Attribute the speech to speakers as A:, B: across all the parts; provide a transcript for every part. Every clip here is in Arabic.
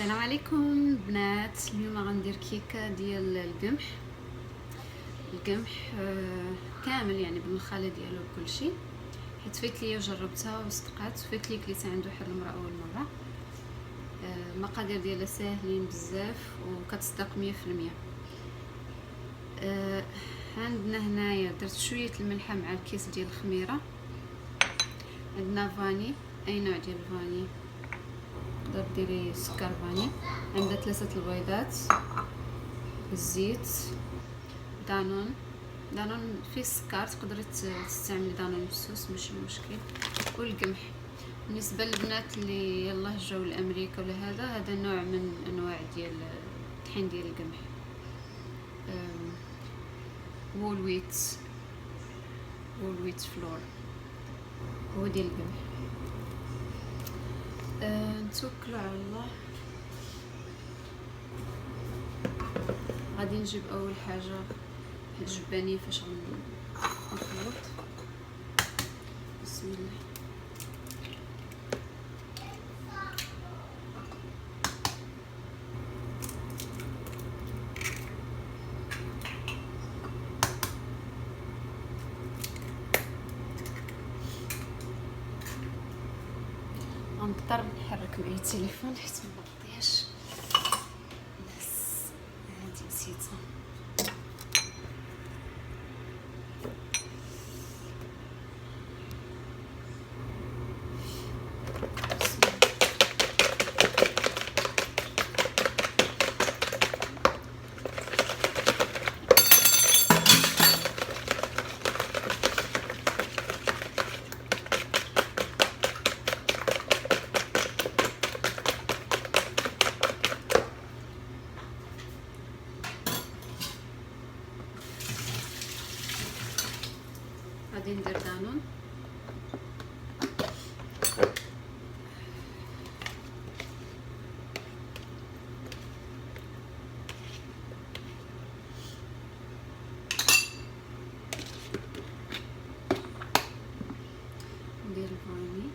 A: السلام عليكم بنات. اليوم غندير كيكه ديال القمح كامل، يعني بالخليط ديالو وكلشي، حيت فايت ليا وجربتها وصدقات، فايت لي كليتها عند واحد المراه اول مره. المقادير ديالها ساهلين بزاف وكتصدق 100%. عندنا هنايا درت شويه الملحه مع الكيس ديال الخميره. عندنا فاني، اي نوع ديال الفاني، تقدر ديري سكر فاني. عندها 3 البيضات، الزيت، دانون فيه السكر، تقدري تستعملي دانون مسوس ماشي مشكل، والقمح. بالنسبه للبنات اللي يلاه جاو لامريكا ولا هذا نوع من انواع ديال الطحين ديال القمح، وول ويت فلور، هو ديال القمح. نتوكلوا على الله. غادي نجيب اول حاجه الجبانيه فاش غنخلط. بسم الله. غنضطر نحرك معايا التليفون حيت مبطياش. هادي نسيتها. غادي ندير دانون، ندير الفاني،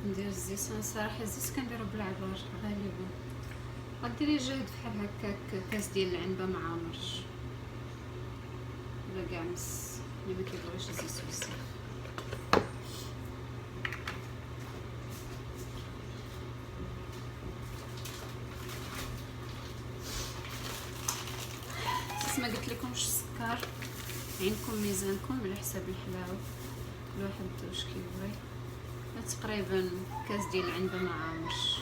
A: ندير الزيت. انا صراحه الزيت كنديرو بالعبار غالبا. غديري جهد بحال هكاك كاس ديال العنبه مع مرش ولا كاع نص اللي ما كيبغيوش الزيت بزاف. ما قلت لكمش السكر عندكم ميزانكم على حساب الحلاوه، كل واحد واش كيبغي. تقريبا كاس ديال العنبه مع مرش.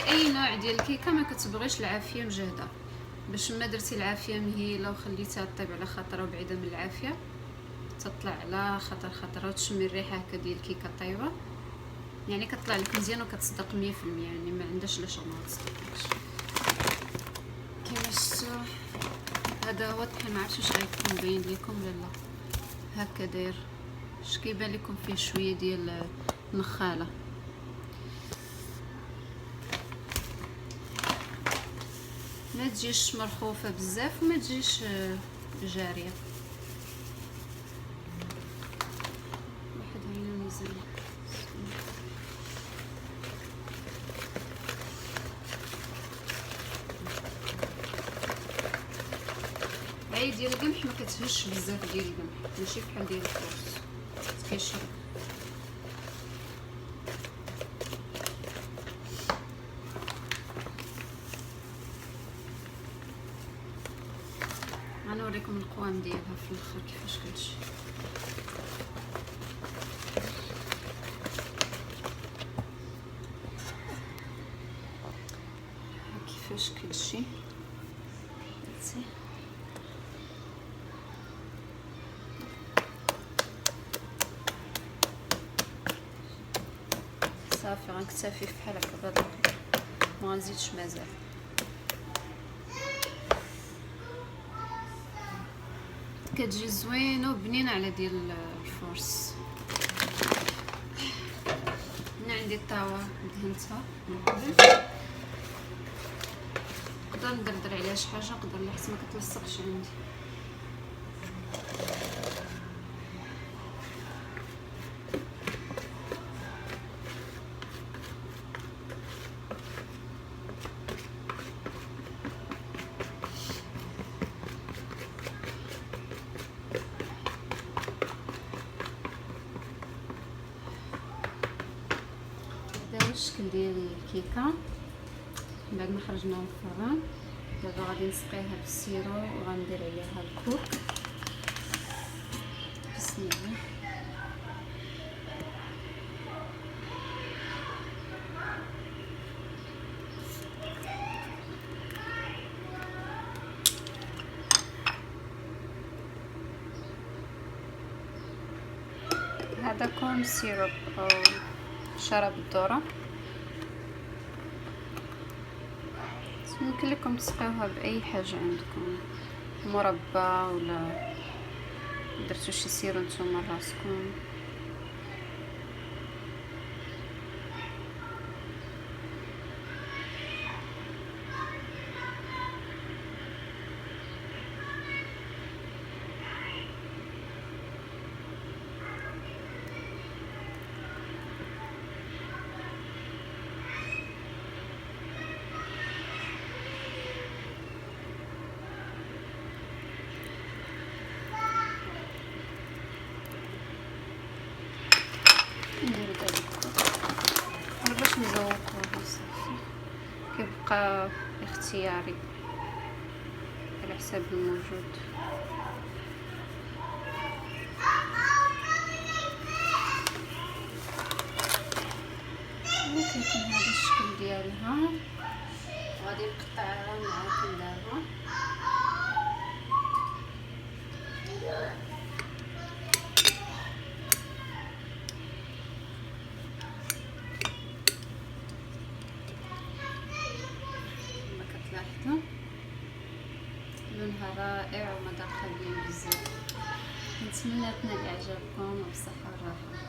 A: اي نوع ديال الكيكه ما كتبغيش العافيه مجهده، باش ما درتي العافيه مهيله وخليتها طيب على خاطرها وبعيده من العافيه، تطلع على خاطرها وتشمي الريحه هكا ديال الكيكه طيبه، يعني كتطلع لك مزيان وكتصدق 100%، يعني ما عندهاش لا شغل ما تصدقش. كيما شفتوا هذا هو الطحين، ما عرفتش واش غيكون باين لكم ولا لا. هكا داير، اش كيبان لكم فيه شويه ديال النخاله. ما تجيش مرخوفه بزاف وما تجيش جاريه. واحد عينو ميزان. عاي ديال القمح ما كتهش بزاف ديال القمح، ماشي بحال ديال الكورس كيشرب. غنوريكم القوام ديالها في الاخر كيفاش كتجي. كيفاش كتجي غنكتفي بحال هكا بهذا القدر، ما غنزيدش مازال. كتجي زوينه وبنينه على ديال الفورس. هنا عندي الطاوه دهنتها من قبل، نقدر ندردر عليها شي حاجه، نقدر لحسن ما كتلصقش عندي. هذا الشكل ديال الكيكه بعد ما خرجناها من الفران. دابا غادي نسقيها بالسيرو وغندير عليها الكوك. بسم الله. هذا كون سيروب او شراب الذره، يمكن لكم تسقيوها باي حاجه عندكم، مربى ولا درتو شي سيرو نتوما راسكم. نديرو دابا انا باش نزوقوها صافي، كيبقى اختياري على حساب الموجود. كيكون هذا الشكل ديالها، غادي نقطعها معاكم دابا. كما كتلاحظوا لونها رائع ومذاقها بزاف. نتمنى تنال اعجابكم وبصحه وراحه.